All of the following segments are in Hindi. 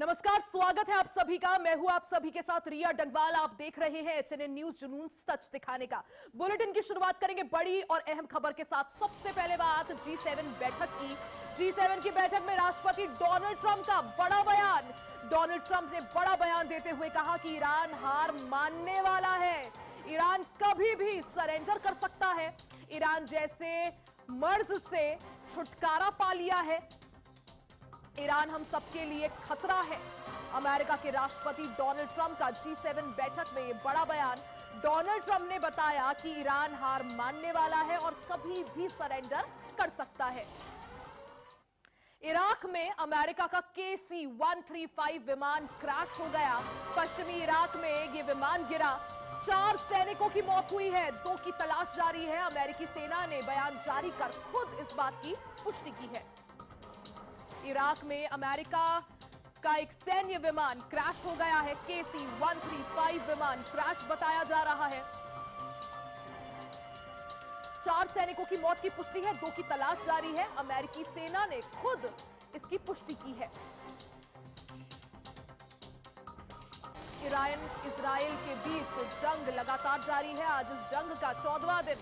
नमस्कार, स्वागत है आप सभी का। मैं हूं आप सभी के साथ रिया डंगवाल। आप देख रहे हैं एचएनएन न्यूज, जुनून सच दिखाने का। बुलेटिन की शुरुआत करेंगे बड़ी और अहम खबर के साथ। सबसे पहले बात G7 बैठक की। G7 की बैठक में राष्ट्रपति डोनाल्ड ट्रंप का बड़ा बयान। डोनाल्ड ट्रंप ने बड़ा बयान देते हुए कहा कि ईरान हार मानने वाला है, ईरान कभी भी सरेंडर कर सकता है, ईरान जैसे मर्ज से छुटकारा पा लिया है, ईरान हम सबके लिए खतरा है। अमेरिका के राष्ट्रपति डोनाल्ड ट्रंप का G7 बैठक में यह बड़ा बयान। डोनाल्ड ट्रंप ने बताया कि ईरान हार मानने वाला है और कभी भी सरेंडर कर सकता है। इराक में अमेरिका का KC-135 विमान क्रैश हो गया। पश्चिमी इराक में यह विमान गिरा, 4 सैनिकों की मौत हुई है, 2 की तलाश जारी है। अमेरिकी सेना ने बयान जारी कर खुद इस बात की पुष्टि की है। इराक में अमेरिका का एक सैन्य विमान क्रैश हो गया है। KC-135 विमान क्रैश बताया जा रहा है। 4 सैनिकों की मौत की पुष्टि है, 2 की तलाश जारी है। अमेरिकी सेना ने खुद इसकी पुष्टि की है। ईरान इजराइल के बीच जंग लगातार जारी है। आज इस जंग का 14वां दिन।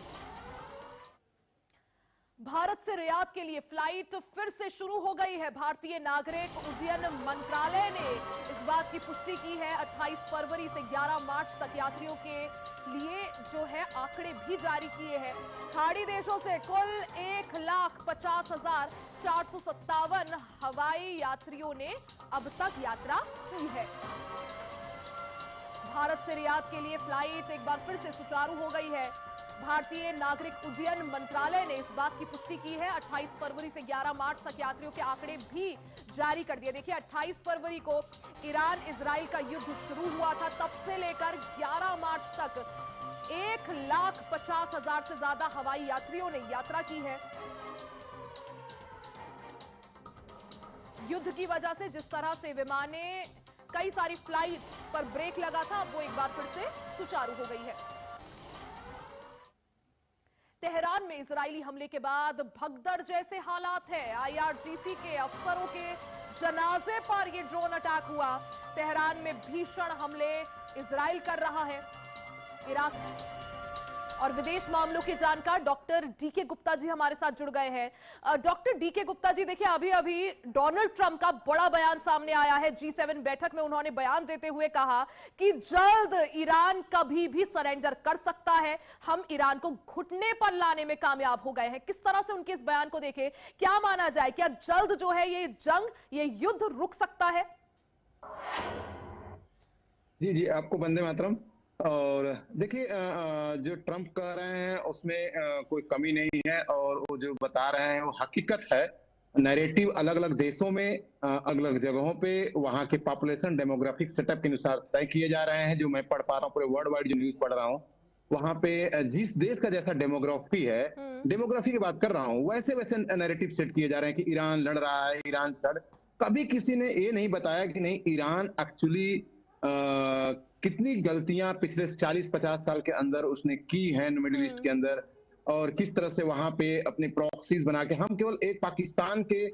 भारत से रियाद के लिए फ्लाइट फिर से शुरू हो गई है। भारतीय नागरिक उड्डयन मंत्रालय ने इस बात की पुष्टि की है। 28 फरवरी से 11 मार्च तक यात्रियों के लिए जो है आंकड़े भी जारी किए हैं। खाड़ी देशों से कुल 1,50,457 हवाई यात्रियों ने अब तक यात्रा की है। भारत से रियाद के लिए फ्लाइट एक बार फिर से सुचारू हो गई है। भारतीय नागरिक उड्डयन मंत्रालय ने इस बात की पुष्टि की है। 28 फरवरी से 11 मार्च तक यात्रियों के आंकड़े भी जारी कर दिए। देखिए, 28 फरवरी को ईरान इजराइल का युद्ध शुरू हुआ था, तब से लेकर 11 मार्च तक 1,50,000 से ज्यादा हवाई यात्रियों ने यात्रा की है। युद्ध की वजह से जिस तरह से विमाने कई सारी फ्लाइट पर ब्रेक लगा था, वो एक बार फिर से सुचारू हो गई है। तेहरान में इजरायली हमले के बाद भगदड़ जैसे हालात है। IRGC के अफसरों के जनाजे पर यह ड्रोन अटैक हुआ। तेहरान में भीषण हमले इजराइल कर रहा है। इराक और विदेश मामलों के जानकार डॉक्टर DK गुप्ता जी हमारे साथ जुड़ गए हैं। डॉक्टर DK गुप्ता जी, देखिए अभी अभी डोनाल्ड ट्रंप का बड़ा बयान सामने आया है। G7 बैठक में उन्होंने बयान देते हुए कहा कि जल्द ईरान कभी भी सरेंडर कर सकता है, हम ईरान को घुटने पर लाने में कामयाब हो गए हैं। किस तरह से उनके इस बयान को देखें, क्या माना जाए, क्या जल्द जो है ये जंग, ये युद्ध रुक सकता है? जी जी, आपको वंदे मातरम। और देखिए, जो ट्रंप कह रहे हैं उसमें कोई कमी नहीं है, और वो जो बता रहे हैं वो हकीकत है। नैरेटिव अलग अलग देशों में, अलग अलग जगहों पे वहां के पॉपुलेशन डेमोग्राफिक सेटअप के अनुसार तय किए जा रहे हैं। जो मैं पढ़ पा रहा हूँ, पूरे वर्ल्ड वाइड जो न्यूज पढ़ रहा हूँ, वहां पे जिस देश का जैसा डेमोग्राफी है, डेमोग्राफी की बात कर रहा हूँ, वैसे वैसे नैरेटिव सेट किए जा रहे हैं कि ईरान लड़ रहा है, ईरान लड़। कभी किसी ने ये नहीं बताया कि नहीं, ईरान एक्चुअली कितनी गलतियां पिछले 40-50 साल के अंदर उसने की हैं मिडिल ईस्ट के अंदर, और किस तरह से वहां पे अपने प्रॉक्सीज बना के, हम केवल एक पाकिस्तान के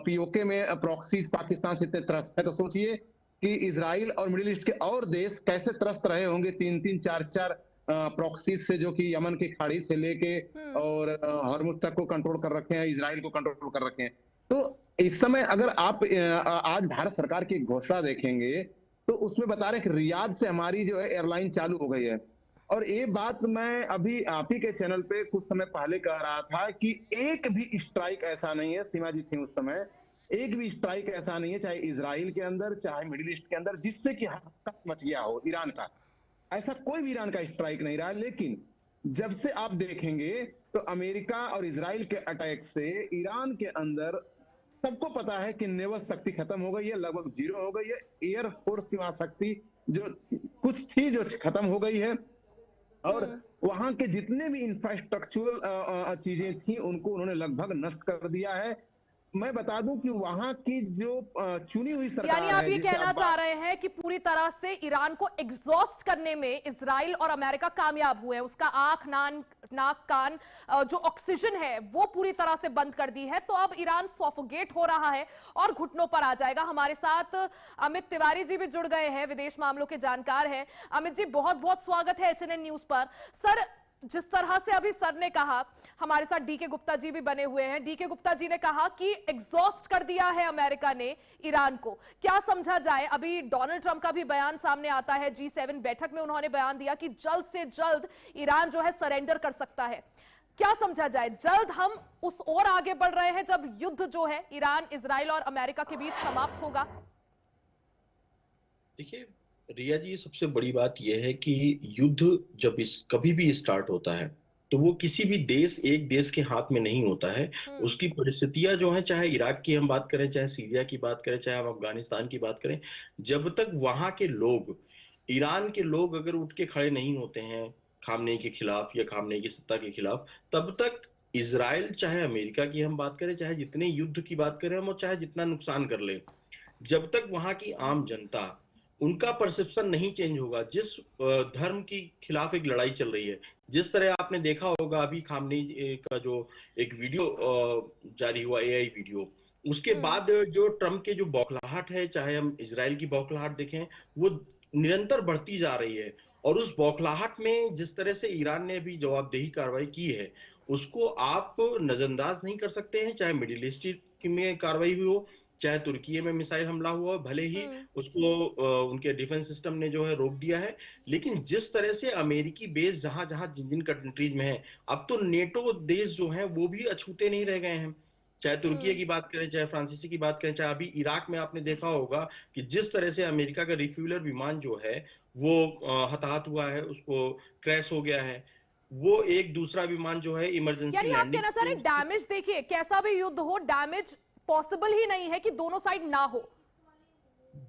POK में प्रॉक्सीज पाकिस्तान से इतने त्रस्त है, तो सोचिए कि इजराइल और मिडिल ईस्ट के और देश कैसे त्रस्त रहे होंगे 3-3, 4-4 प्रॉक्सीज से, जो कि यमन की खाड़ी से लेके और हॉर्मुज तक को कंट्रोल कर रखे हैं, इजराइल को कंट्रोल कर रखे हैं। तो इस समय अगर आप आज भारत सरकार की घोषणा देखेंगे, तो उसमें बता रहे हैं कि रियाद से हमारी जो है एयरलाइन चालू हो गई है। और ये बात मैं अभी आप ही के चैनल पे कुछ समय पहले कह रहा था कि एक भी स्ट्राइक ऐसा नहीं है, सीमा जी थी उस समय, एक भी स्ट्राइक ऐसा नहीं है, चाहे इजराइल के अंदर चाहे मिडिल ईस्ट के अंदर, जिससे कि हड़कंप मच गया हो ईरान का। ऐसा कोई भी ईरान का स्ट्राइक नहीं रहा। लेकिन जब से आप देखेंगे तो अमेरिका और इजराइल के अटैक से ईरान के अंदर सबको पता है कि नेवल शक्ति खत्म हो गई है, लगभग जीरो हो गई है। एयर फोर्स की वहां शक्ति जो कुछ थी, जो खत्म हो गई है। और वहां के जितने भी इंफ्रास्ट्रक्चरल चीजें थी, उनको उन्होंने लगभग नष्ट कर दिया है। मैं बता दूं कि वहां की जो चुनी हुई यानी सरकार आप है, ये जिसे कहना चाह रहे हैं कि पूरी तरह से ईरान को एग्जॉस्ट करने में इजराइल और अमेरिका कामयाब हुए हैं, उसका आंख नाक कान जो ऑक्सीजन है वो पूरी तरह से बंद कर दी है, तो अब ईरान सॉफोगेट हो रहा है और घुटनों पर आ जाएगा। हमारे साथ अमित तिवारी जी भी जुड़ गए हैं, विदेश मामलों के जानकार हैं। अमित जी, बहुत बहुत स्वागत है एचएनएन न्यूज पर। सर, जिस तरह से अभी सर ने कहा, हमारे साथ डीके गुप्ता जी भी बने हुए हैं, डीके गुप्ता जी ने कहा कि एग्जॉस्ट कर दिया है अमेरिका ने ईरान को, क्या समझा जाए? अभी डोनाल्ड ट्रंप का भी बयान सामने आता है, G7 बैठक में उन्होंने बयान दिया कि जल्द से जल्द ईरान जो है सरेंडर कर सकता है। क्या समझा जाए, जल्द हम उस ओर आगे बढ़ रहे हैं जब युद्ध जो है ईरान, इजराइल और अमेरिका के बीच समाप्त होगा? देखिए रिया जी, सबसे बड़ी बात यह है कि युद्ध जब कभी भी स्टार्ट होता है तो वो किसी भी एक देश के हाथ में नहीं होता है। उसकी परिस्थितियां जो हैं, चाहे इराक की हम बात करें, चाहे सीरिया की बात करें, चाहे हम अफगानिस्तान की बात करें, जब तक वहां के लोग, ईरान के लोग अगर उठ के खड़े नहीं होते हैं खामनेई के खिलाफ या खामनेई की सत्ता के खिलाफ, तब तक इसराइल, चाहे अमेरिका की हम बात करें, चाहे जितने युद्ध की बात करें हम, और चाहे जितना नुकसान कर ले, जब तक वहां की आम जनता, उनका परसेप्शन नहीं चेंज होगा, जिस धर्म के खिलाफ एक लड़ाई चल रही है, जिस तरह आपने देखा होगा अभी खामनेई का जो एक वीडियो जारी हुआ, एआई वीडियो, उसके बाद जो ट्रम्प के जो बौखलाहट है, चाहे हम इजराइल की बौखलाहट देखें, वो निरंतर बढ़ती जा रही है। और उस बौखलाहट में जिस तरह से ईरान ने भी जवाबदेही कार्रवाई की है, उसको आप नजरअंदाज नहीं कर सकते हैं। चाहे मिडिल ईस्ट में कार्रवाई हुई हो, चाहे तुर्की में मिसाइल हमला हुआ, भले ही उसको उनके डिफेंस सिस्टम ने जो है रोक दिया है, लेकिन जिस तरह से अमेरिकी बेस जहां जहां जिन जिन कंट्रीज में है, अब तो नेटो देश जो हैं वो भी अछूते नहीं रह गए हैं। चाहे तुर्की की बात करें, चाहे फ्रांसीसी की बात करें, चाहे अभी इराक में आपने देखा होगा कि जिस तरह से अमेरिका का रिफ्यूलर विमान जो है वो हताहत हुआ है, उसको क्रैश हो गया है। वो एक दूसरा विमान जो है इमरजेंसी यानी आप लैंडिंग, कहना चाह रहे हैं डैमेज, देखिए कैसा भी युद्ध हो, डैमेज पॉसिबल ही नहीं है कि दोनों साइड ना हो।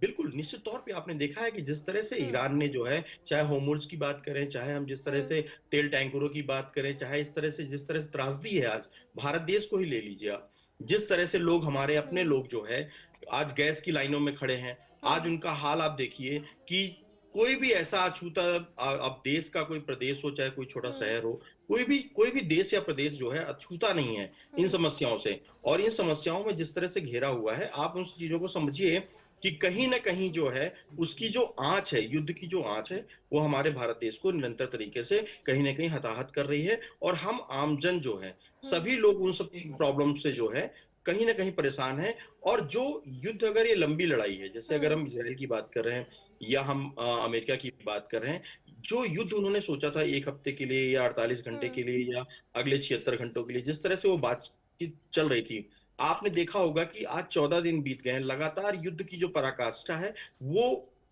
बिल्कुल निश्चित तौर पे आपने देखा है कि जिस तरह से ईरान ने जो है, चाहे होर्मुज़ की बात करें, चाहे हम जिस तरह से तेल टैंकरों की बात करें, चाहे इस तरह से जिस तरह से त्रासदी है, आज भारत देश को ही ले लीजिए आप, जिस तरह से लोग, हमारे अपने लोग जो है आज गैस की लाइनों में खड़े हैं, आज उनका हाल आप देखिए कि कोई भी ऐसा अछूता, अब देश का कोई प्रदेश हो, चाहे कोई छोटा शहर हो, कोई भी देश या प्रदेश जो है अछूता नहीं है इन समस्याओं से। और इन समस्याओं में जिस तरह से घेरा हुआ है, आप उन चीजों को समझिए कि कहीं ना कहीं जो है उसकी जो आंच है, युद्ध की जो आंच है, वो हमारे भारत देश को निरंतर तरीके से कहीं ना कहीं हताहत कर रही है। और हम आमजन जो है, सभी लोग उन सब प्रॉब्लम से जो है कहीं ना कहीं परेशान है। और जो युद्ध, अगर ये लंबी लड़ाई है, जैसे अगर हम इजराइल की बात कर रहे हैं या हम अमेरिका की बात कर रहे हैं, जो युद्ध उन्होंने सोचा था 1 हफ्ते के लिए या 48 घंटे के लिए या अगले 76 घंटों के लिए, जिस तरह से वो बातचीत चल रही थी, आपने देखा होगा कि आज 14 दिन बीत गए हैं, लगातार युद्ध की जो पराकाष्ठा है वो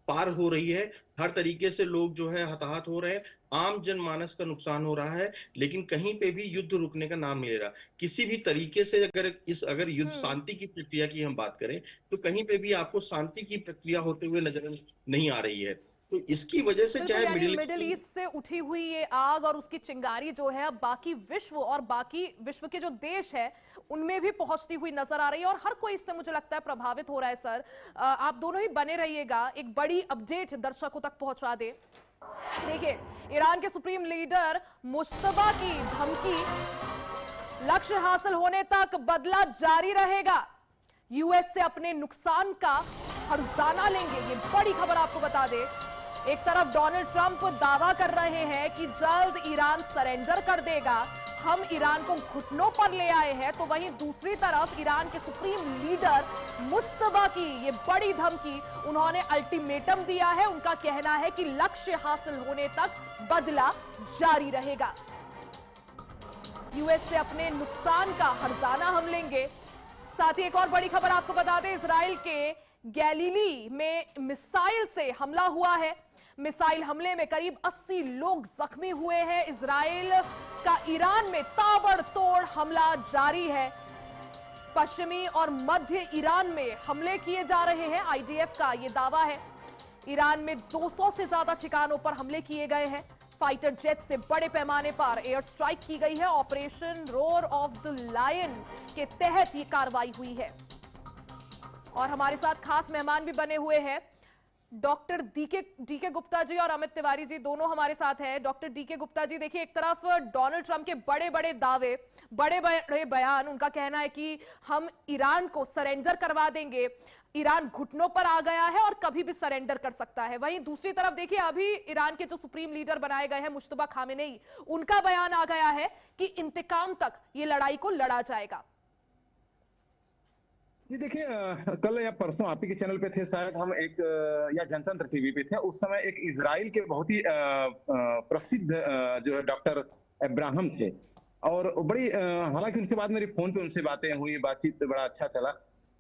पार हो रही है। हर तरीके से लोग जो है हताहत हो रहे हैं, आम जनमानस का नुकसान हो रहा है, लेकिन कहीं पे भी युद्ध रुकने का नाम नहीं ले रहा। किसी भी तरीके से अगर युद्ध शांति की प्रक्रिया की हम बात करें, तो कहीं पे भी आपको शांति की प्रक्रिया होते हुए नजर नहीं आ रही है। तो इसकी वजह से चाहे मिडिल ईस्ट से उठी हुई ये आग और उसकी चिंगारी जो है अब बाकी विश्व और बाकी विश्व के जो देश है उनमें भी पहुंचती हुई नजर आ रही है और हर कोई इससे मुझे लगता है प्रभावित हो रहा है। सर, आप दोनों ही बने रहिएगा, एक बड़ी अपडेट दर्शकों तक पहुंचा दे। देखिए, ईरान के सुप्रीम लीडर मुश्तबा की धमकी, लक्ष्य हासिल होने तक बदला जारी रहेगा, यूएस से अपने नुकसान का हर्जाना लेंगे। ये बड़ी खबर आपको बता दे। एक तरफ डोनाल्ड ट्रंप दावा कर रहे हैं कि जल्द ईरान सरेंडर कर देगा, हम ईरान को घुटनों पर ले आए हैं, तो वहीं दूसरी तरफ ईरान के सुप्रीम लीडर मुश्तबा की ये बड़ी धमकी, उन्होंने अल्टीमेटम दिया है। उनका कहना है कि लक्ष्य हासिल होने तक बदला जारी रहेगा, यूएस से अपने नुकसान का हर्जाना हम लेंगे। साथ ही एक और बड़ी खबर आपको बता दें, इजराइल के गैलीली में मिसाइल से हमला हुआ है। मिसाइल हमले में करीब 80 लोग जख्मी हुए हैं। इजराइल का ईरान में ताबड़तोड़ हमला जारी है। पश्चिमी और मध्य ईरान में हमले किए जा रहे हैं, आईडीएफ का यह दावा है। ईरान में 200 से ज्यादा ठिकानों पर हमले किए गए हैं। फाइटर जेट से बड़े पैमाने पर एयर स्ट्राइक की गई है। Operation roar of the lion के तहत ये कार्रवाई हुई है। और हमारे साथ खास मेहमान भी बने हुए हैं, डॉक्टर डीके गुप्ता जी और अमित तिवारी जी दोनों हमारे साथ हैं। डॉक्टर डीके गुप्ता जी, देखिए, एक तरफ डोनाल्ड ट्रंप के बड़े बड़े दावे, बड़े बड़े बयान, उनका कहना है कि हम ईरान को सरेंडर करवा देंगे, ईरान घुटनों पर आ गया है और कभी भी सरेंडर कर सकता है। वहीं दूसरी तरफ देखिए, अभी ईरान के जो सुप्रीम लीडर बनाए गए हैं मुश्तबा खामेनेई, उनका बयान आ गया है कि इंतकाम तक ये लड़ाई को लड़ा जाएगा। जी देखिए, कल या परसों आप ही के चैनल पे थे शायद, हम एक या जनतंत्र टीवी पे थे, उस समय एक इजराइल के बहुत ही प्रसिद्ध जो है डॉक्टर अब्राहम थे, और बड़ी हालांकि उसके बाद मेरी फोन पे उनसे बातें हुई, बातचीत बड़ा अच्छा चला।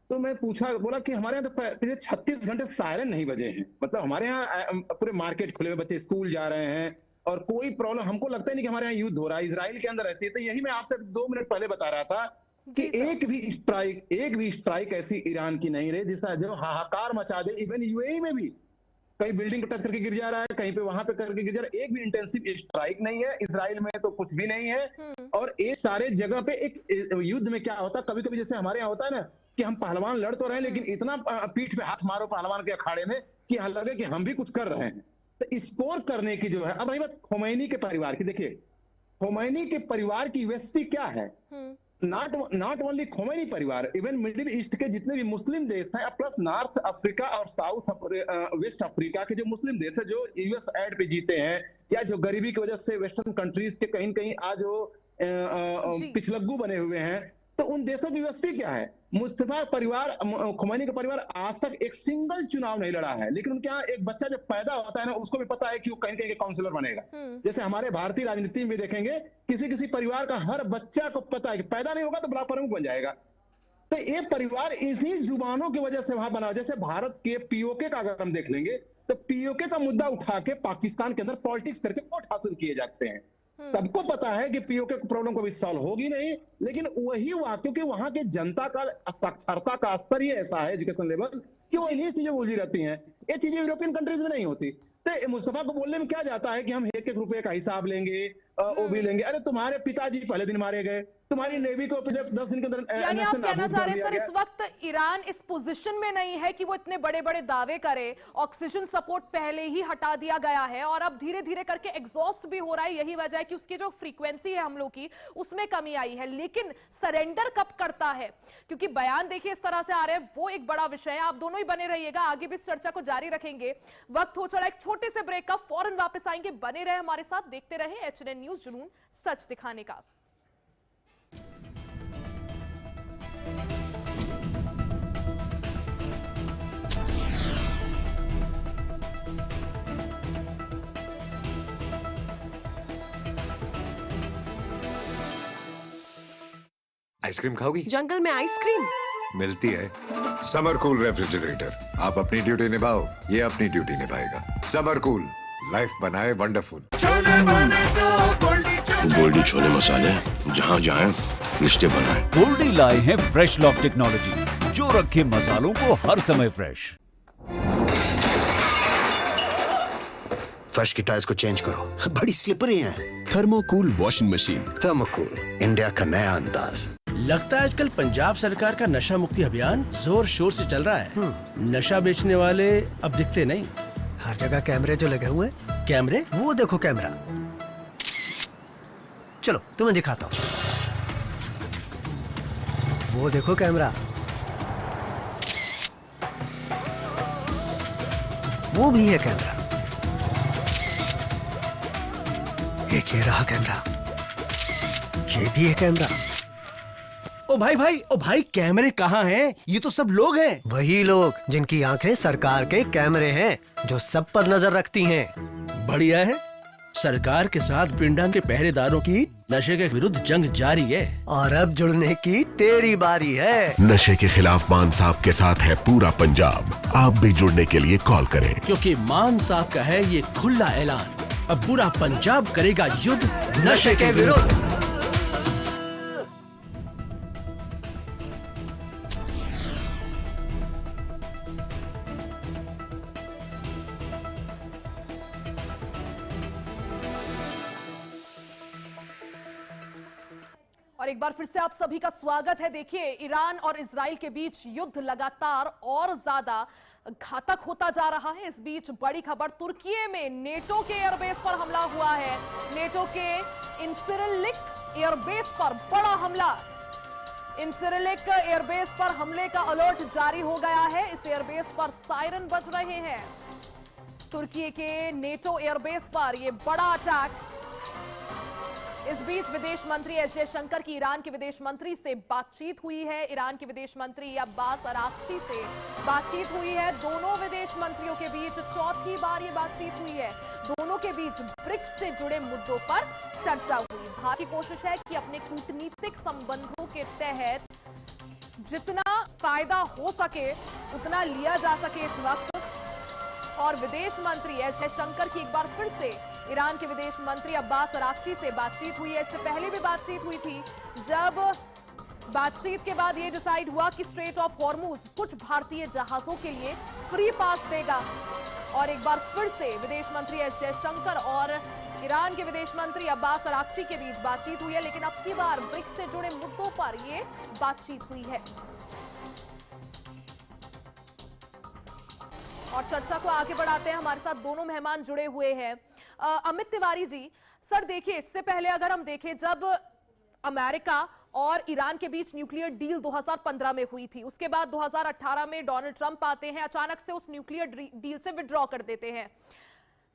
तो मैं पूछा, बोला कि हमारे यहाँ तो पिछले 36 घंटे सायरन नहीं बजे हैं, मतलब हमारे यहाँ पूरे मार्केट खुले हुए, बच्चे स्कूल जा रहे हैं और कोई प्रॉब्लम हमको लगता ही नहीं कि हमारे यहाँ युद्ध हो रहा है। इजराइल के अंदर ऐसी है। तो यही मैं आपसे 2 मिनट पहले बता रहा था कि एक भी स्ट्राइक ऐसी ईरान की नहीं रही जिसका जो हाहाकार मचा दे। इवन यूएई में भी कहीं बिल्डिंग को टच करके गिर जा रहा है, कहीं पे वहां पे करके गिर जा रहा है। एक भी इंटेंसिव स्ट्राइक नहीं है। इजराइल में तो कुछ भी नहीं है। और ये सारे जगह पे एक युद्ध में क्या होता है, कभी कभी जैसे हमारे यहाँ होता है ना कि हम पहलवान लड़ तो रहे हैं, लेकिन इतना पीठ पे हाथ मारो पहलवान के अखाड़े में कि यहाँ लगे कि हम भी कुछ कर रहे हैं। तो स्कोर करने की जो है, अब रही बात खोमैनी के परिवार की, देखिए खोमैनी के परिवार की यूएसपी क्या है, नॉट ओनली खोमैनी परिवार, इवन मिडिल ईस्ट के जितने भी मुस्लिम देश हैं, प्लस नॉर्थ अफ्रीका और वेस्ट अफ्रीका के जो मुस्लिम देश है, जो यूएस एड पे जीते हैं या जो गरीबी की वजह से वेस्टर्न कंट्रीज के कहीं कहीं आज वो पिछलग्गू बने हुए हैं, तो उन देशों की यूएसपी क्या है। मुस्तफा परिवार, खुमैनी का परिवार आज तक एक सिंगल चुनाव नहीं लड़ा है, लेकिन उनके यहाँ एक बच्चा जब पैदा होता है ना, उसको भी पता है कि वो कहीं कहीं काउंसिलर बनेगा। जैसे हमारे भारतीय राजनीति में देखेंगे, किसी किसी परिवार का हर बच्चा को पता है कि पैदा नहीं होगा तो ब्लॉक प्रमुख बन जाएगा। तो ये परिवार इसी जुबानों की वजह से वहां बना। जैसे भारत के पीओके का अगर हम देख लेंगे, तो पीओके का मुद्दा उठा के पाकिस्तान के अंदर पॉलिटिक्स करके वोट हासिल किए जाते हैं। सबको पता है कि पीओके प्रॉब्लम कभी सॉल्व होगी नहीं, लेकिन वही हुआ क्योंकि वहां के जनता का साक्षरता का स्तर ही ऐसा है, एजुकेशन लेवल, कि वो इन्हीं चीजें उलझी रहती हैं। ये चीजें यूरोपियन कंट्रीज में नहीं होती। तो मुस्तफा को बोलने में क्या जाता है कि हम 1-1 रुपए का हिसाब लेंगे, वो भी लेंगे। अरे तुम्हारे पिताजी पहले दिन मारे गए, तुम्हारी नेवी को पिछले 10 दिन के अंदर। यानी आप कहना चाह रहे हैं सर, इस वक्त ईरान इस पोजीशन में नहीं है कि वो इतने बड़े बड़े दावे करे, ऑक्सीजन सपोर्ट पहले ही हटा दिया गया है और अब धीरे धीरे करके एग्जॉस्ट भी हो रहा है। यही वजह है कि उसकी जो फ्रीक्वेंसी है हमलों की, उसमें कमी आई है। लेकिन सरेंडर कब करता है, क्योंकि बयान देखिए इस तरह से आ रहे हैं, वो एक बड़ा विषय है। आप दोनों ही बने रहिएगा, आगे भी इस चर्चा को जारी रखेंगे। वक्त हो चला एक छोटे से ब्रेक का, फौरन वापस आएंगे। बने रहे हमारे साथ, देखते रहे एचएनएन न्यूज़, जुनून सच दिखाने का। आइसक्रीम खाओगी? जंगल में आइसक्रीम मिलती है। समर कूल रेफ्रिजरेटर, आप अपनी ड्यूटी निभाओ, ये अपनी ड्यूटी निभाएगा। समर कूल, लाइफ बनाए वंडरफुल। गोल्डी छोले मसाले, जहाँ जाए रिश्ते बनाए। गोल्डी लाए हैं फ्रेश लॉक टेक्नोलॉजी, जो रखे मसालों को हर समय फ्रेश। फर्श की टाइल्स को चेंज करो, बड़ी स्लिपरी हैं। थर्मोकूल वॉशिंग मशीन। थर्मोकूल, इंडिया का नया अंदाज। लगता है आजकल पंजाब सरकार का नशा मुक्ति अभियान जोर शोर से चल रहा है। नशा बेचने वाले अब दिखते नहीं। हर जगह कैमरे जो लगे हुए हैं। कैमरे? वो देखो कैमरा। चलो तुम्हें दिखाता हूँ। वो देखो कैमरा। वो भी है कैमरा। एक ये रहा कैमरा। ये भी है कैमरा। ओ भाई कैमरे कहाँ हैं? ये तो सब लोग हैं। वही लोग जिनकी आंखें सरकार के कैमरे हैं, जो सब पर नजर रखती हैं। बढ़िया है। सरकार के साथ पिंडा के पहरेदारों की नशे के विरुद्ध जंग जारी है। और अब जुड़ने की तेरी बारी है। नशे के खिलाफ मान साहब के साथ है पूरा पंजाब। आप भी जुड़ने के लिए कॉल करें, क्योंकि मान साहब का है ये खुला ऐलान, अब पूरा पंजाब करेगा युद्ध नशे के विरुद्ध। और एक बार फिर से आप सभी का स्वागत है। देखिए, ईरान और इजराइल के बीच युद्ध लगातार और ज्यादा घातक होता जा रहा है। इस बीच बड़ी खबर, तुर्की में नेटो के एयरबेस पर हमला हुआ है। नेटो के इंसिरलिक एयरबेस पर बड़ा हमला। इंसिरलिक एयरबेस पर हमले का अलर्ट जारी हो गया है। इस एयरबेस पर सायरन बज रहे हैं। तुर्की के नेटो एयरबेस पर यह बड़ा अटैक। इस बीच विदेश मंत्री एस जयशंकर की ईरान के विदेश मंत्री से बातचीत हुई है। ईरान के विदेश मंत्री अब्बास अराक्ची से बातचीत हुई है। दोनों विदेश मंत्रियों के बीच चौथी बार ये बातचीत हुई है। दोनों के बीच ब्रिक्स से जुड़े मुद्दों पर चर्चा हुई। भारत की कोशिश है कि अपने कूटनीतिक संबंधों के तहत जितना फायदा हो सके उतना लिया जा सके इस वक्त। और विदेश मंत्री एस जयशंकर की एक बार फिर से ईरान के विदेश मंत्री अब्बास अराक्ची से बातचीत हुई है। इससे पहले भी बातचीत हुई थी, जब बातचीत के बाद ये डिसाइड हुआ कि स्ट्रेट ऑफ हॉर्मुज कुछ भारतीय जहाजों के लिए फ्री पास देगा। और एक बार फिर से विदेश मंत्री एस जयशंकर और ईरान के विदेश मंत्री अब्बास अराक्ची के बीच बातचीत हुई है, लेकिन अब की बार ब्रिक्स से जुड़े मुद्दों पर यह बातचीत हुई है। और चर्चा को आगे बढ़ाते हैं, हमारे साथ दोनों मेहमान जुड़े हुए हैं। अमित तिवारी जी, सर देखिए, इससे पहले अगर हम देखें, जब अमेरिका और ईरान के बीच न्यूक्लियर डील 2015 में हुई थी, उसके बाद 2018 में डोनाल्ड ट्रंप आते हैं, अचानक से उस न्यूक्लियर डील से विड्रॉ कर देते हैं।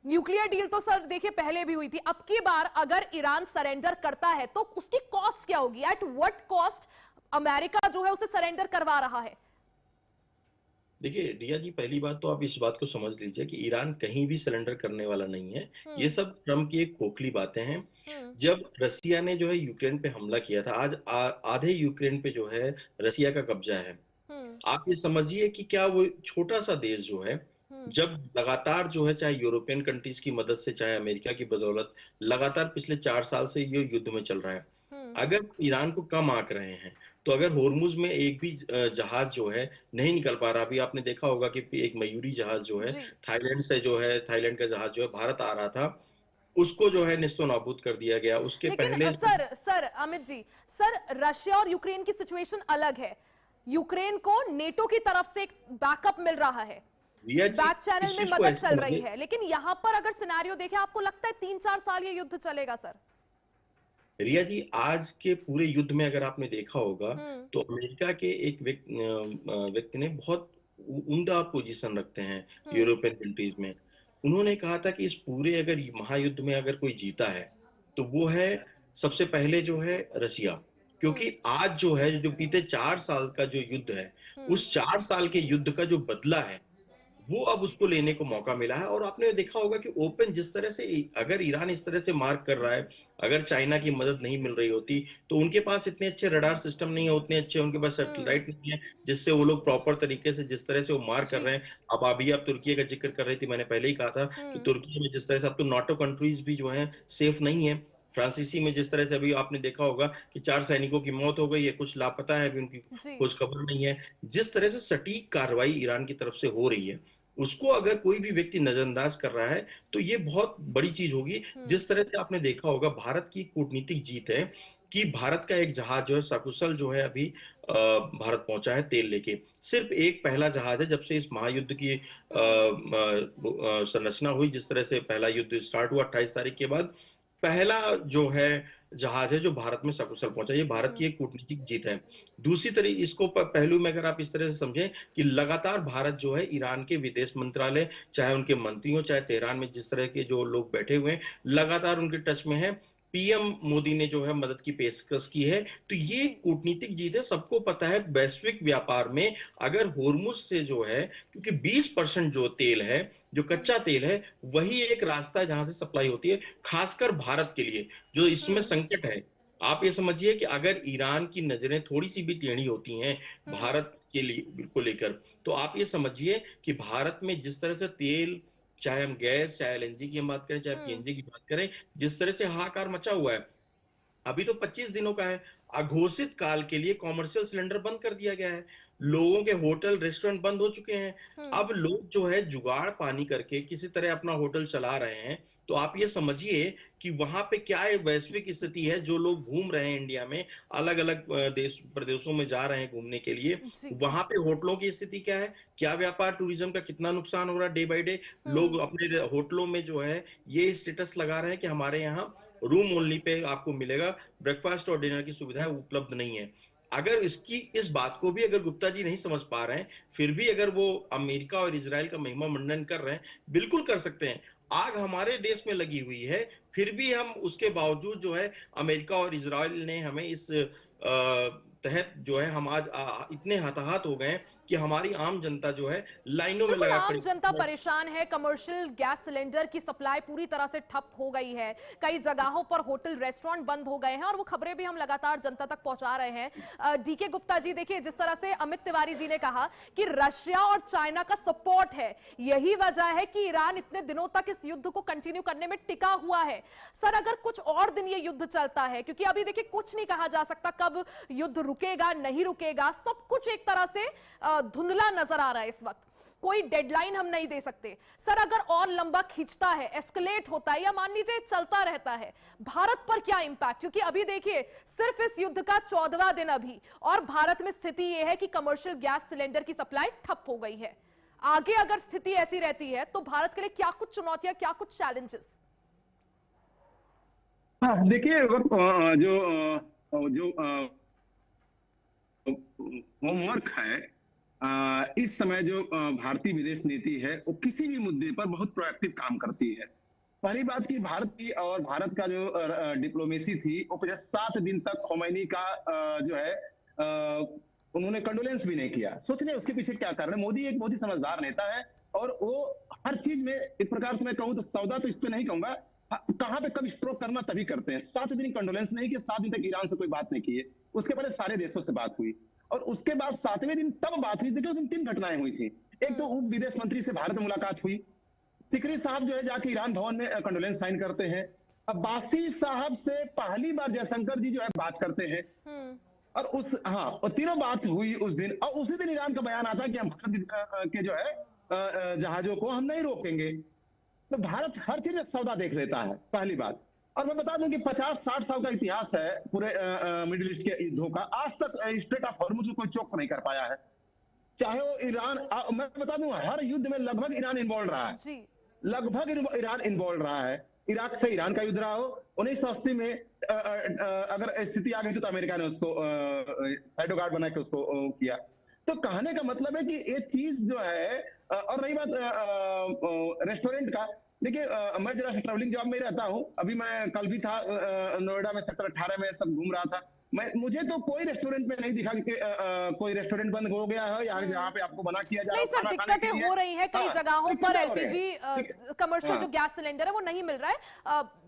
न्यूक्लियर डील तो सर देखिए पहले भी हुई थी। अब की बार अगर ईरान सरेंडर करता है तो उसकी कॉस्ट क्या होगी? एट व्हाट कॉस्ट अमेरिका जो है उसे सरेंडर करवा रहा है? देखिए रिया जी, पहली बात तो आप इस बात को समझ लीजिए कि ईरान कहीं भी सरेंडर करने वाला नहीं है। ये सब ट्रम्प की एक खोखली बातें हैं। जब रसिया ने जो है यूक्रेन पे हमला किया था, आज आधे यूक्रेन पे जो है रसिया का कब्जा है। आप ये समझिए कि क्या वो छोटा सा देश जो है, जब लगातार जो है, चाहे यूरोपियन कंट्रीज की मदद से चाहे अमेरिका की बदौलत, लगातार पिछले 4 साल से ये युद्ध में चल रहा है। अगर ईरान को कम आंक रहे हैं तो अगर होर्मुज में एक भी जहाज जो है नहीं निकल पा रहा, अभी आपने देखा होगा कि एक मयूरी जहाज जो है थाईलैंड से जो है, थाईलैंड का जहाज जो है भारत आ रहा था, उसको जो है निस्तो नाबूद कर दिया गया। उसके पहले sir Amit ji, sir Russia और यूक्रेन की सिचुएशन अलग है। यूक्रेन को नेटो की तरफ से एक बैकअप मिल रहा है, बैक चैनल में मदद चल रही है, लेकिन यहाँ पर अगर सिनेरियो देखें, आपको लगता है 3-4 साल ये युद्ध चलेगा? सर रिया जी, आज के पूरे युद्ध में अगर आपने देखा होगा तो अमेरिका के एक व्यक्ति ने बहुत उम्दा पोजीशन रखते हैं यूरोपियन कंट्रीज में। उन्होंने कहा था कि इस पूरे अगर महायुद्ध में अगर कोई जीता है तो वो है सबसे पहले जो है रसिया, क्योंकि आज जो है, जो बीते 4 साल का जो युद्ध है, उस 4 साल के युद्ध का जो बदला है वो अब उसको लेने को मौका मिला है। और आपने देखा होगा कि ओपन जिस तरह से, अगर ईरान इस तरह से मार्क कर रहा है, अगर चाइना की मदद नहीं मिल रही होती तो उनके पास इतने अच्छे रडार सिस्टम नहीं है, उतने अच्छे उनके पास सैटेलाइट नहीं है जिससे वो लोग प्रॉपर तरीके से, जिस तरह से वो मार कर रहे हैं। अब अभी आप तुर्की का जिक्र कर रही थी, मैंने पहले ही कहा था कि तुर्की में जिस तरह से, अब तो नाटो कंट्रीज भी जो है सेफ नहीं है। फ्रांसीसी में जिस तरह से अभी आपने देखा होगा कि 4 सैनिकों की मौत हो गई है, कुछ लापता है, अभी उनकी खोज खबर नहीं है। जिस तरह से सटीक कार्रवाई ईरान की तरफ से हो रही है, उसको अगर कोई भी व्यक्ति नजरअंदाज कर रहा है तो ये बहुत बड़ी चीज होगी। जिस तरह से आपने देखा होगा, भारत की कूटनीतिक जीत है कि भारत का एक जहाज जो है सकुशल जो है अभी भारत पहुंचा है तेल लेके। सिर्फ एक पहला जहाज है जब से इस महायुद्ध की संरचना हुई, जिस तरह से पहला युद्ध स्टार्ट हुआ 28 तारीख के बाद, पहला जो है जहाज है जो भारत में सकुशल पहुंचा। ये भारत की एक कूटनीतिक जीत है। दूसरी तरह इसको पहलू में अगर आप इस तरह से समझें कि लगातार भारत जो है ईरान के विदेश मंत्रालय, चाहे उनके मंत्री हो, चाहे तेहरान में जिस तरह के जो लोग बैठे हुए हैं, लगातार उनके टच में है। पीएम मोदी ने जो है मदद की पेशकश की है। तो ये कूटनीतिक जीत है। सबको पता है वैश्विक व्यापार में अगर होर्मुज से जो है, क्योंकि 20% जो तेल है, जो कच्चा तेल है, वही एक रास्ता है जहां से सप्लाई होती है, खासकर भारत के लिए जो इसमें संकट है। आप ये समझिए कि अगर ईरान की नजरें थोड़ी सी भी टेढ़ी होती हैं भारत के लिए को लेकर, तो आप ये समझिए कि भारत में जिस तरह से तेल, चाहे हम गैस, चाहे एलएनजी की हम बात करें, चाहे पीएनजी की बात करें, जिस तरह से हाहाकार मचा हुआ है, अभी तो 25 दिनों का है, अघोषित काल के लिए कॉमर्शियल सिलेंडर बंद कर दिया गया है। लोगों के होटल रेस्टोरेंट बंद हो चुके हैं। अब लोग जो है जुगाड़ पानी करके किसी तरह अपना होटल चला रहे हैं। तो आप ये समझिए कि वहां पे क्या वैश्विक स्थिति है। जो लोग घूम रहे हैं इंडिया में, अलग अलग देश प्रदेशों में जा रहे हैं घूमने के लिए, वहां पे होटलों की स्थिति क्या है, क्या व्यापार टूरिज्म का कितना नुकसान हो रहा है डे बाय डे। लोग अपने होटलों में जो है ये स्टेटस लगा रहे हैं कि हमारे यहाँ रूम ओनली पे आपको मिलेगा, ब्रेकफास्ट और डिनर की सुविधा उपलब्ध नहीं है। अगर इस बात को भी अगर गुप्ता जी नहीं समझ पा रहे हैं, फिर भी अगर वो अमेरिका और इजराइल का महिमा मंडन कर रहे हैं, बिल्कुल कर सकते हैं। आग हमारे देश में लगी हुई है, फिर भी हम उसके बावजूद जो है अमेरिका और इजराइल ने हमें इस तहत जो है हम आज इतने हताहत हो गए कि हमारी आम जनता जो है लाइनों में लगा आम जनता परेशान है। कमर्शियल गैस सिलेंडर की सप्लाई पूरी तरह से ठप हो गई है। कई जगहों पर होटल रेस्टोरेंट बंद हो गए हैं और वो खबरें भी हम लगातार जनता तक पहुंचा रहे हैं। डीके गुप्ता जी, देखिए जिस तरह से अमित तिवारी जी ने कहा कि रशिया और चाइना का सपोर्ट है, यही वजह है कि ईरान इतने दिनों तक इस युद्ध को कंटिन्यू करने में टिका हुआ है। सर, अगर कुछ और दिन ये युद्ध चलता है, क्योंकि अभी देखिए कुछ नहीं कहा जा सकता कब युद्ध रुकेगा नहीं रुकेगा, सब कुछ एक तरह से धुंधला नजर आ रहा है इस वक्त, कोई डेडलाइन हम नहीं दे सकते। सर, अगर और लंबा खींचता है, एस्केलेट होता है या मान लीजिए चलता रहता है, भारत पर क्या इंपैक्ट? क्योंकि अभी देखिए सिर्फ इस युद्ध का 14वां दिन अभी, और भारत में स्थिति यह है कि कमर्शियल गैस सिलेंडर की सप्लाई ठप हो गई है। आगे अगर स्थिति ऐसी रहती है तो भारत के लिए क्या कुछ चुनौतियां, क्या कुछ चैलेंजेस? देखिए, जो होमवर्क है इस समय, जो भारतीय विदेश नीति है, वो किसी भी मुद्दे पर बहुत प्रोएक्टिव काम करती है। पहली बात कि भारत की और भारत का जो डिप्लोमेसी थी, वो 7 दिन तक खोमैनी का जो है उन्होंने कंडोलेंस भी नहीं किया। सोच रहे उसके पीछे क्या कारण है। मोदी एक बहुत ही समझदार नेता है और वो हर चीज में, एक प्रकार से मैं कहूँ तो सौदा तो इस पे नहीं कहूंगा, कहां पे कब स्ट्रोक करना तभी करते हैं। 7 दिन कंडोलेंस नहीं किए, 7 दिन तक ईरान से कोई बात नहीं की है। उसके पहले सारे देशों से बात हुई और उसके बाद 7वें दिन तब बात हुई। देखिए उस दिन 3 घटनाएं हुई थी। एक तो उप विदेश मंत्री से भारत में मुलाकात हुई, तिकरी साहब जो है जाके ईरान भवन में कंडोलेंस साइन करते हैं। अब्बासी साहब से पहली बार जयशंकर जी जो है बात करते हैं और और तीनों बात हुई उस दिन। और उसी दिन ईरान का बयान आता है कि हम भारत के जो है जहाजों को हम नहीं रोकेंगे। तो भारत हर चीज में सौदा देख लेता है, पहली बात। और मैं बता दूं कि 50-60 साल का इतिहास है पूरे मिडिल ईस्ट के युद्धों का, आज तक स्ट्रेट ऑफ हॉर्मुज को कोई चोक नहीं कर पाया है। चाहे वो ईरान, मैं बता दूं हर युद्ध में लगभग ईरान इन्वॉल्व रहा है, लगभग ईरान इन्वॉल्व रहा है। इराक से ईरान का युद्ध रहा हो, 1980 में अगर स्थिति आ गई तो अमेरिका ने उसको साइडो गार्ड बना के उसको किया। तो कहने का मतलब है कि ये चीज जो है। और रही बात रेस्टोरेंट का, देखिए मैं जरा ट्रैवलिंग जॉब में रहता हूँ। अभी मैं कल भी था नोएडा में, सेक्टर 18 में सब घूम रहा था। मुझे तो कोई रेस्टोरेंट में नहीं दिखा कि कोई रेस्टोरेंट बंद हो गया है या यहाँ पे आपको मना किया जा रहा है। नहीं सर, दिक्कतें हो रही हैं कई जगहों पर। एलपीजी कमर्शियल जो गैस सिलेंडर है वो नहीं मिल रहा है।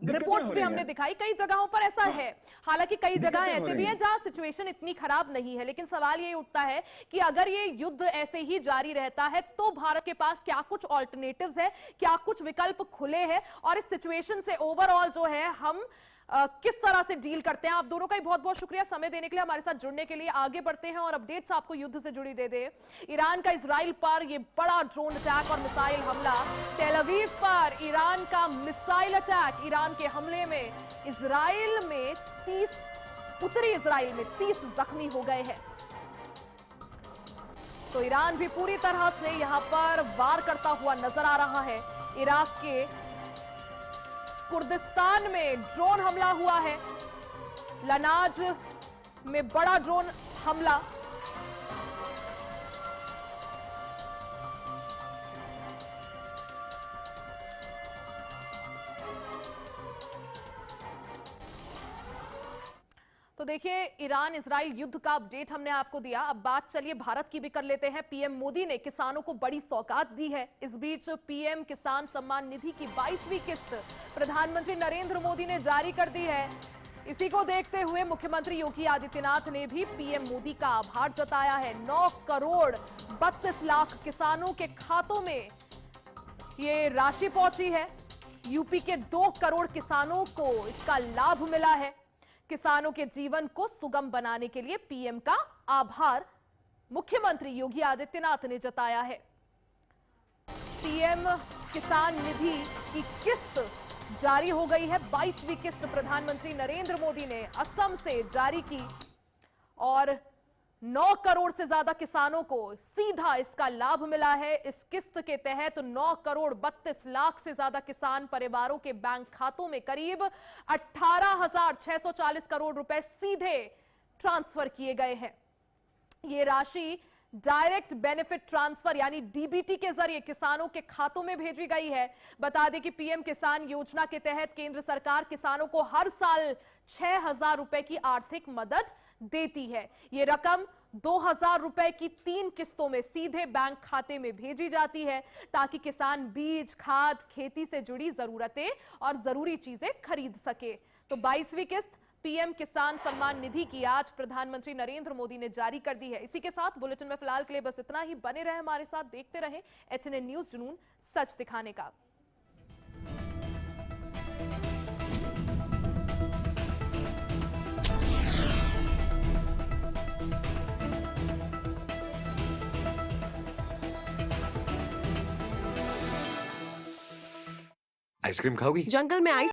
रिपोर्ट्स भी हमने दिखाई, कई जगहों पर ऐसा है। हालांकि कई जगह ऐसे भी हैं जहां सिचुएशन इतनी खराब नहीं है। लेकिन सवाल ये उठता है कि अगर ये युद्ध ऐसे ही जारी रहता है तो भारत के पास क्या कुछ ऑल्टरनेटिव्स है, क्या कुछ विकल्प खुले हैं, और इस सिचुएशन से ओवरऑल जो है हम किस तरह से डील करते हैं। आप दोनों का ही बहुत बहुत शुक्रिया समय देने के लिए, हमारे साथ जुड़ने के लिए। आगे बढ़ते हैं और अपडेट्स आपको युद्ध से जुड़ी दे दे। ईरान का इजराइल पर यह बड़ा ड्रोन अटैक और मिसाइल हमला। तेल अवीव पर ईरान का मिसाइल अटैक। ईरान के हमले में इजराइल में 30 जख्मी हो गए हैं। तो ईरान भी पूरी तरह से यहां पर वार करता हुआ नजर आ रहा है। इराक के कुर्दिस्तान में ड्रोन हमला हुआ है, लनाज में बड़ा ड्रोन हमला। तो देखिए, ईरान इजराइल युद्ध का अपडेट हमने आपको दिया। अब बात चलिए भारत की भी कर लेते हैं। पीएम मोदी ने किसानों को बड़ी सौगात दी है। इस बीच पीएम किसान सम्मान निधि की 22वीं किस्त प्रधानमंत्री नरेंद्र मोदी ने जारी कर दी है। इसी को देखते हुए मुख्यमंत्री योगी आदित्यनाथ ने भी पीएम मोदी का आभार जताया है। 9 करोड़ 32 लाख किसानों के खातों में ये राशि पहुंची है। यूपी के 2 करोड़ किसानों को इसका लाभ मिला है। किसानों के जीवन को सुगम बनाने के लिए पीएम का आभार मुख्यमंत्री योगी आदित्यनाथ ने जताया है। पीएम किसान निधि की किस्त जारी हो गई है। 22वीं किस्त प्रधानमंत्री नरेंद्र मोदी ने असम से जारी की और 9 करोड़ से ज्यादा किसानों को सीधा इसका लाभ मिला है। इस किस्त के तहत 9 करोड़ 32 लाख से ज्यादा किसान परिवारों के बैंक खातों में करीब 18,640 करोड़ रुपए सीधे ट्रांसफर किए गए हैं। ये राशि डायरेक्ट बेनिफिट ट्रांसफर यानी डीबीटी के जरिए किसानों के खातों में भेजी गई है। बता दें कि पीएम किसान योजना के तहत केंद्र सरकार किसानों को हर साल 6,000 रुपए की आर्थिक मदद देती है। ये रकम 2,000 रुपए की 3 किस्तों में सीधे बैंक खाते में भेजी जाती है ताकि किसान बीज, खाद, खेती से जुड़ी जरूरतें और जरूरी चीजें खरीद सके। तो 22वीं किस्त पीएम किसान सम्मान निधि की आज प्रधानमंत्री नरेंद्र मोदी ने जारी कर दी है। इसी के साथ बुलेटिन में फिलहाल के लिए बस इतना ही। बने रहे हमारे साथ, देखते रहे एचएनएन न्यूज, जुनून सच दिखाने का। आइसक्रीम खाओगी? जंगल में आइस